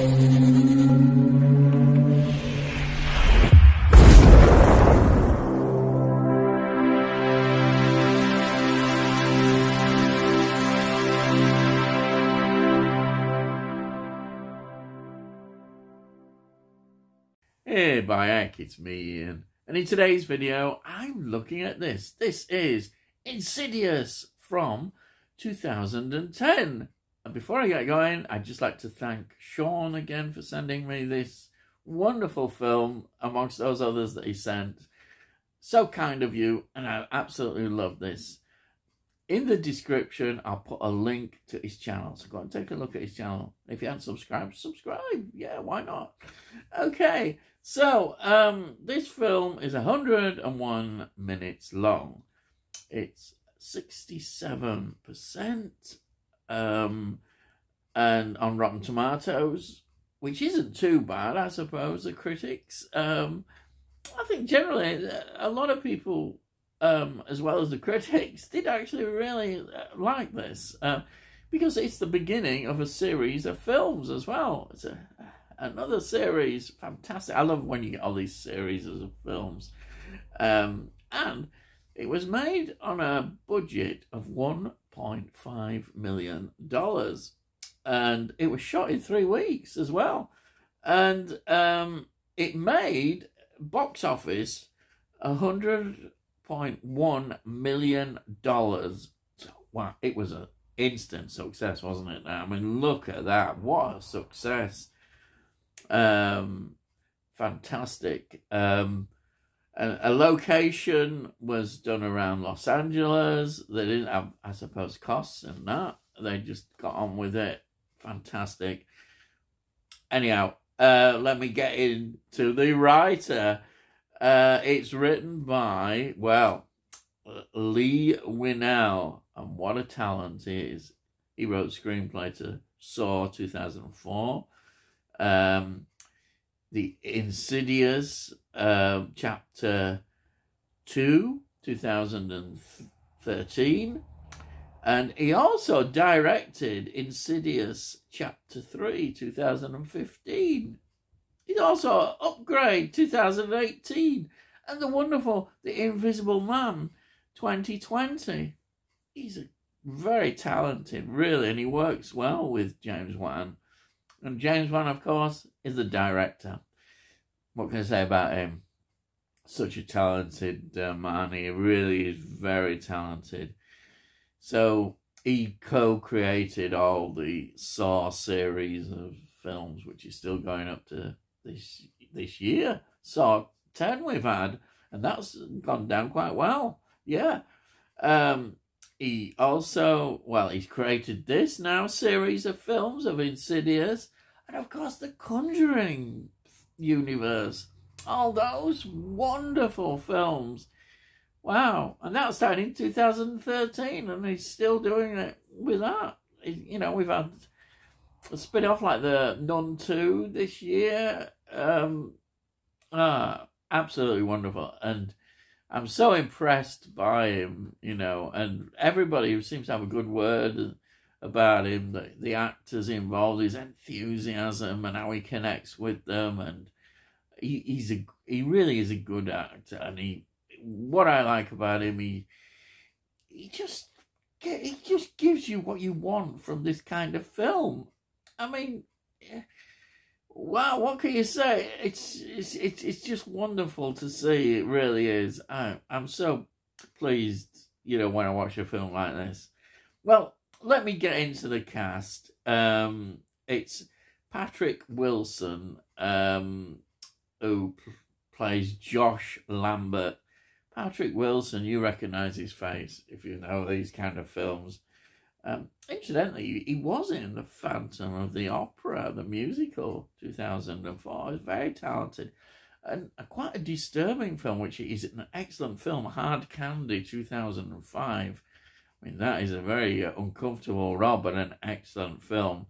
Hey, Bayek, it's me, Ian. And in today's video, I'm looking at this. This is Insidious from 2010. And before I get going, I'd just like to thank Sean again for sending me this wonderful film, amongst those others that he sent. So kind of you, and I absolutely love this. In the description, I'll put a link to his channel, so go and take a look at his channel. If you haven't subscribed, subscribe. Yeah, why not? Okay, so this film is 101 minutes long. It's 67%, and on Rotten Tomatoes, which isn't too bad, I suppose, the critics. I think generally a lot of people, as well as the critics, did actually really like this, because it's the beginning of a series of films as well. It's another series, fantastic. I love when you get all these series of films. And it was made on a budget of $1.5 million. And it was shot in 3 weeks as well. And it made box office $100.1 million. Wow, it was an instant success, wasn't it? I mean, look at that. What a success. Fantastic. A location was done around Los Angeles. They didn't have, I suppose, costs in that. They just got on with it. Fantastic. Anyhow, let me get into the writer. It's written by, well, Lee Winnell, and what a talent he is. He wrote screenplay to Saw 2004, the Insidious Chapter 2, 2013, and he also directed Insidious Chapter 3, 2015. He's also Upgrade 2018, and the wonderful The Invisible Man 2020. He's a very talented, really, and he works well with James Wan. And James Wan, of course, is the director. What can I say about him? Such a talented man. He really is very talented. So he co-created all the Saw series of films, which is still going up to this year. Saw 10 we've had, and that's gone down quite well. Yeah. He also, well, he's created this now series of films of Insidious, and of course the Conjuring universe. All those wonderful films. Wow. And that started in 2013, and he's still doing it with that. You know, we've had a spin-off like the Nun 2 this year. Absolutely wonderful. And I'm so impressed by him, you know, and everybody who seems to have a good word about him, the actors involved, his enthusiasm and how he connects with them, and he really is a good actor. And what I like about him, he just gives you what you want from this kind of film. I mean, wow, what can you say? It's just wonderful to see. It really is. I'm so pleased, you know, when I watch a film like this. Well, let me get into the cast. It's Patrick Wilson, who plays Josh Lambert. Patrick Wilson, you recognise his face if you know these kind of films. Incidentally, he was in The Phantom of the Opera, the musical, 2004. He's very talented. And quite a disturbing film, which is an excellent film, Hard Candy, 2005. I mean, that is a very uncomfortable role, but an excellent film.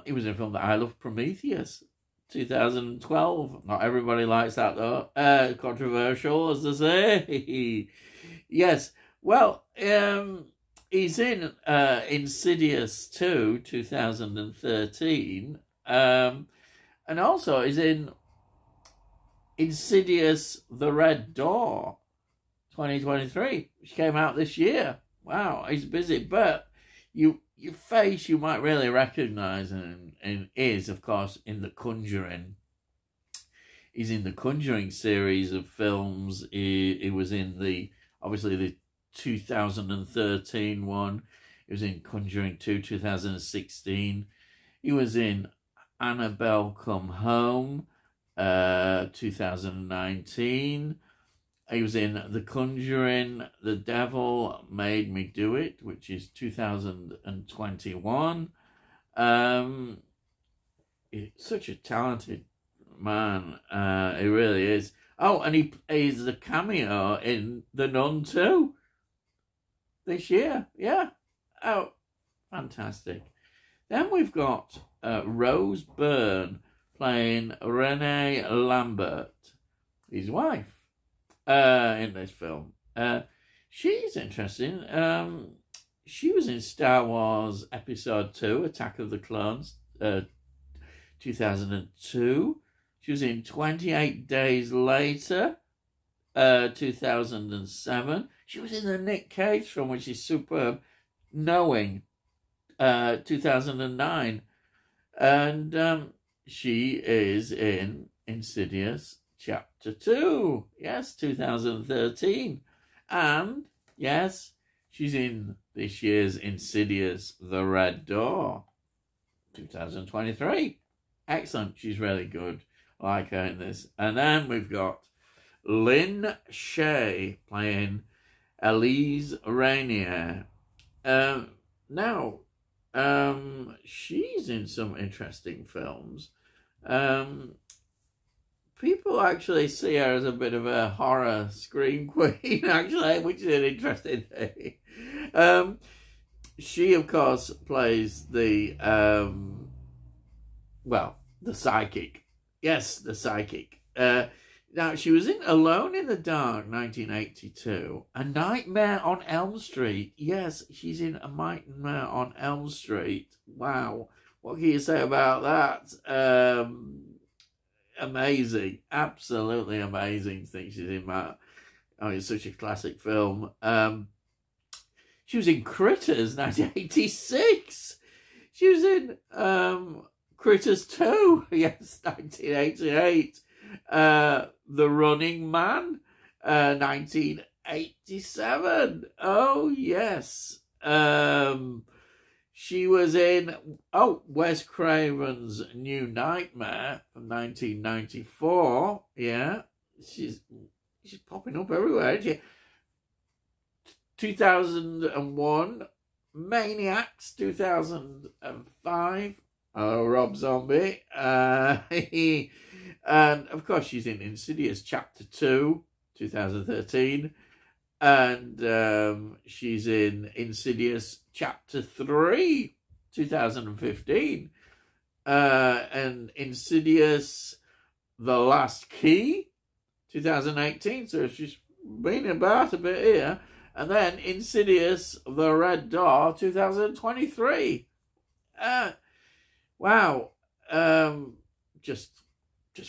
He was in a film that I Love, Prometheus, 2012. Not everybody likes that, though. Controversial, as they say. Yes. Well, he's in Insidious 2, 2013. And also is in Insidious The Red Door 2023, which came out this year. Wow, he's busy. But your face you might really recognise and is, of course, in The Conjuring. He's in the Conjuring series of films. He was in obviously the 2013 one. He was in Conjuring 2, 2016. He was in Annabelle Come Home, 2019. He was in The Conjuring, The Devil Made Me Do It, which is 2021. He's such a talented man. He really is. Oh, and he plays the cameo in The Nun 2 this year. Yeah. Oh, fantastic. Then we've got Rose Byrne playing Renee Lambert, his wife, in this film. She's interesting. She was in Star Wars Episode 2, Attack of the Clones, 2002. She was in 28 Days Later, 2007. She was in the Nick Cage film, which is superb, Knowing, 2009. And she is in Insidious Chapter 2, yes, 2013. And, yes, she's in this year's Insidious The Red Door, 2023. Excellent, she's really good. I like her in this. And then we've got Lynn Shay playing Elise Rainier. Now, she's in some interesting films. People actually see her as a bit of a horror scream queen, actually, which is an interesting thing. She, of course, plays the psychic. Yes, the psychic. Now, she was in Alone in the Dark, 1982. A Nightmare on Elm Street. Yes, she's in A Nightmare on Elm Street. Wow. What can you say about that? Amazing. Absolutely amazing thing she's in that. Oh, it's such a classic film. She was in Critters, 1986. She was in Critters 2, yes, 1988. The Running Man, 1987. Oh, yes. She was in, Wes Craven's New Nightmare from 1994. Yeah, she's popping up everywhere, isn't she? 2001, Maniacs, 2005. Oh, Rob Zombie. And, of course, she's in Insidious Chapter 2, 2013. And she's in Insidious Chapter 3, 2015. And Insidious The Last Key, 2018. So she's been about a bit here. And then Insidious The Red Door, 2023. Wow. Just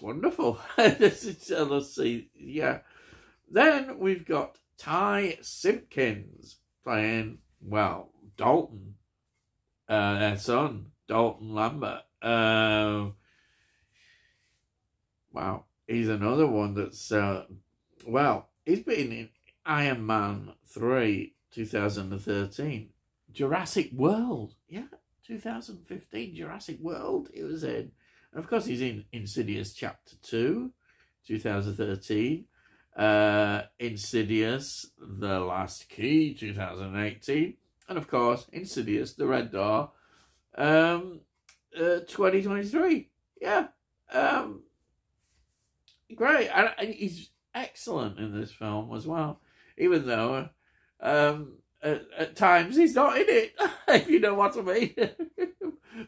wonderful. Let's see. Yeah. Then we've got Ty Simpkins playing, Dalton. Their son, Dalton Lambert. Wow. He's another one that's, he's been in Iron Man 3, 2013. Jurassic World. Yeah. 2015, Jurassic World he was in. And of course, he's in Insidious Chapter 2, 2013. Insidious The Last Key, 2018. And of course, Insidious The Red Door, 2023. Yeah. Great. And he's excellent in this film as well. Even though at times he's not in it, if you know what I mean.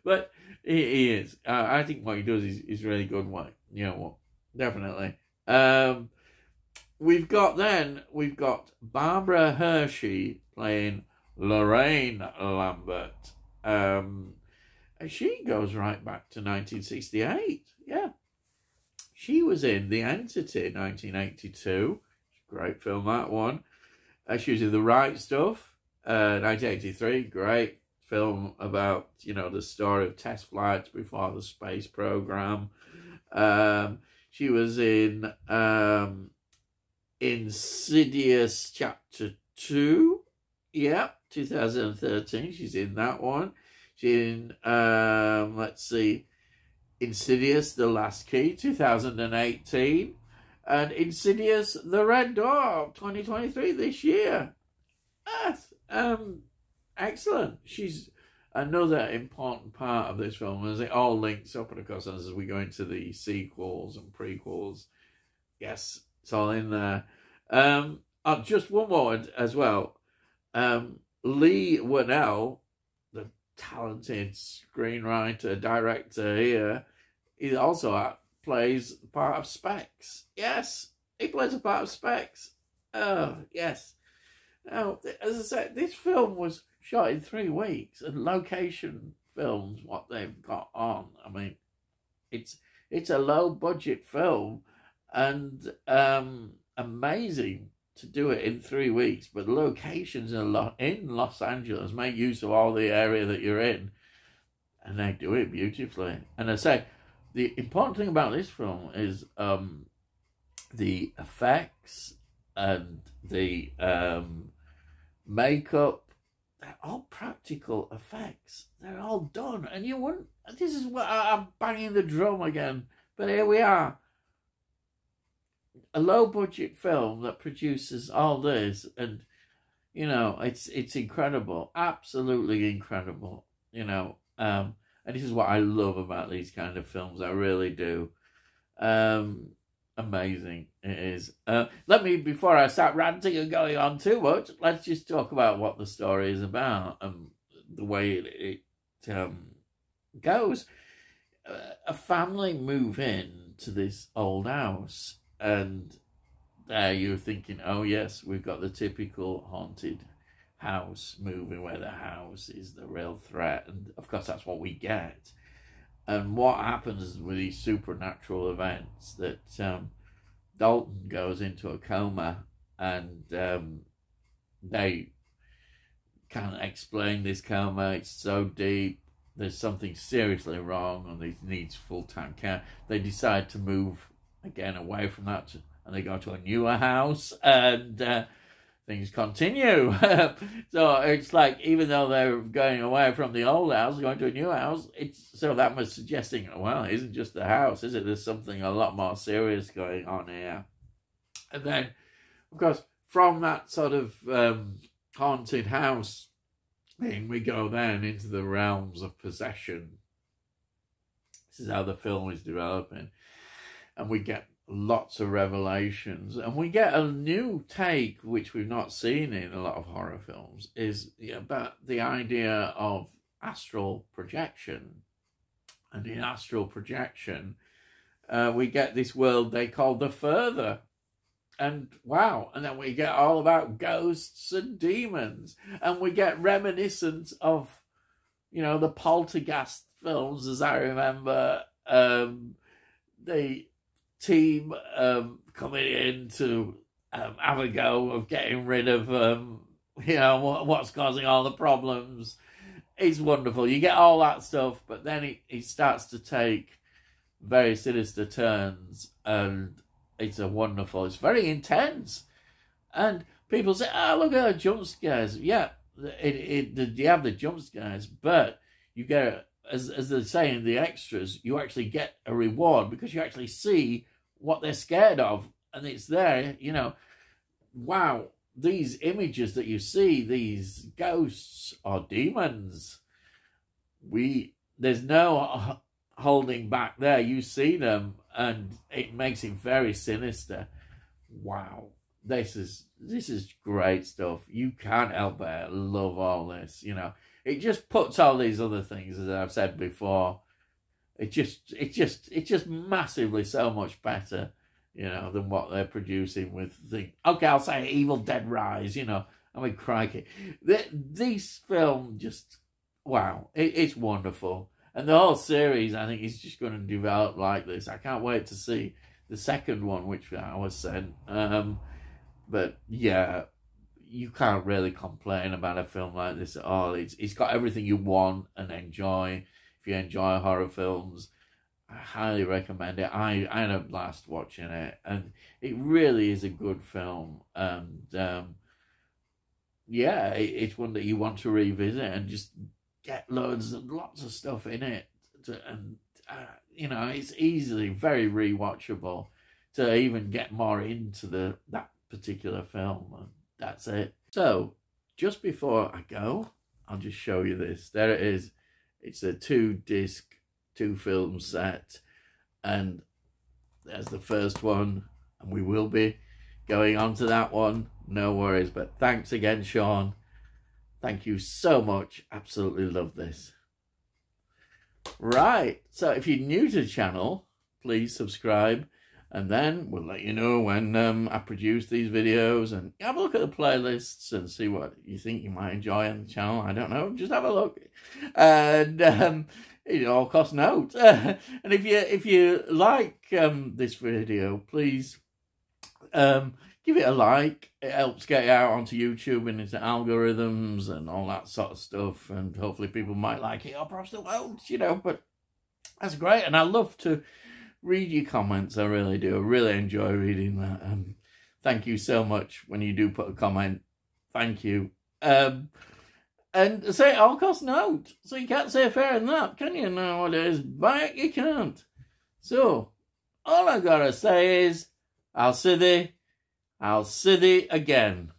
But he is. I think what he does is really good. You know what? Definitely. We've got Barbara Hershey playing Lorraine Lambert. And And she goes right back to 1968. Yeah. She was in The Entity, 1982. Great film, that one. She was in The Right Stuff, 1983. Great film about, you know, the story of test flights before the space program. She was in Insidious Chapter 2. Yeah, 2013. She's in that one. She's in, let's see, Insidious, The Last Key, 2018. And Insidious, The Red Door, 2023, this year. Yes, excellent. She's another important part of this film, as it all links up, and of course, as we go into the sequels and prequels, yes, it's all in there. Just one more as well. Lee Winnell, the talented screenwriter, director here, he also plays the part of Specs. Yes, he plays a part of Specs. Oh, yes. Now, as I said, this film was shot in 3 weeks, and location films, what they've got on. I mean, it's a low-budget film, and amazing to do it in 3 weeks, but the locations in Los Angeles make use of all the area that you're in, and they do it beautifully. And I say, the important thing about this film is the effects and the makeup. They're all practical effects. They're all done. And you wouldn't, this is what I'm banging the drum again, but here we are. A low-budget film that produces all this, and, you know, it's incredible. Absolutely incredible, you know. And this is what I love about these kind of films. I really do. Amazing it is. Let me, before I start ranting and going on too much, let's just talk about what the story is about and the way it goes. A family move in to this old house, and there you're thinking, oh yes, we've got the typical haunted house movie where the house is the real threat, and of course that's what we get. And what happens with these supernatural events, that Dalton goes into a coma, and they can't explain this coma. It's so deep. There's something seriously wrong, and he needs full-time care. They decide to move again away from that, and they go to a newer house, and things continue. So it's like, even though they're going away from the old house, going to a new house, so that was suggesting, well, it isn't just the house, is it? There's something a lot more serious going on here. And then, of course, from that sort of haunted house thing, we go then into the realms of possession. This is how the film is developing. And we get lots of revelations, and we get a new take, which we've not seen in a lot of horror films, is about the idea of astral projection. And in astral projection, we get this world they call the further, and wow, and then we get all about ghosts and demons, and we get reminiscent of, you know, the Poltergeist films, as I remember, the team coming in to have a go of getting rid of you know, what's causing all the problems. It's wonderful. You get all that stuff, but then it starts to take very sinister turns, and it's it's very intense. And people say, oh, look at the jump scares. Yeah, you have the jump scares, but you get, as they say in the extras, you actually get a reward because you actually see what they're scared of, and it's there, you know. Wow, these images that you see, these ghosts or demons, there's no holding back there. You see them, and it makes it very sinister. Wow, this is great stuff. You can't help but love all this, you know. It just puts all these other things, as I've said before, it's just massively so much better, you know, than what they're producing with okay, I'll say Evil Dead Rise, you know. I mean, crikey. This film just, wow, it's wonderful. And the whole series, I think, is just going to develop like this. I can't wait to see the second one, which I was sent. But yeah, you can't really complain about a film like this at all. It's got everything you want and enjoy. If you enjoy horror films, I highly recommend it. I had a blast watching it, and it really is a good film. And yeah, it's one that you want to revisit and just get lots of stuff in it. And you know, it's easily very rewatchable to even get more into that particular film. And that's it. So just before I go, I'll just show you this. There it is. It's a 2-disc, 2-film set, and there's the first one, and we will be going on to that one. No worries. But thanks again, Sean. Thank you so much. Absolutely love this. Right, so if you're new to the channel, please subscribe, and then we'll let you know when I produce these videos, and have a look at the playlists and see what you think you might enjoy on the channel. I don't know, just have a look. And it all costs notes. And if you like this video, please give it a like. It helps get it out onto YouTube and into algorithms and all that sort of stuff. And hopefully people might like it, or perhaps they won't, you know. But that's great. And I love to read your comments. I really do. I really enjoy reading that. Thank you so much when you do put a comment. Thank you. And say it all costs note. So you can't say fairer than that, can you, nowadays? But you can't. So all I gotta say is, I'll see thee again.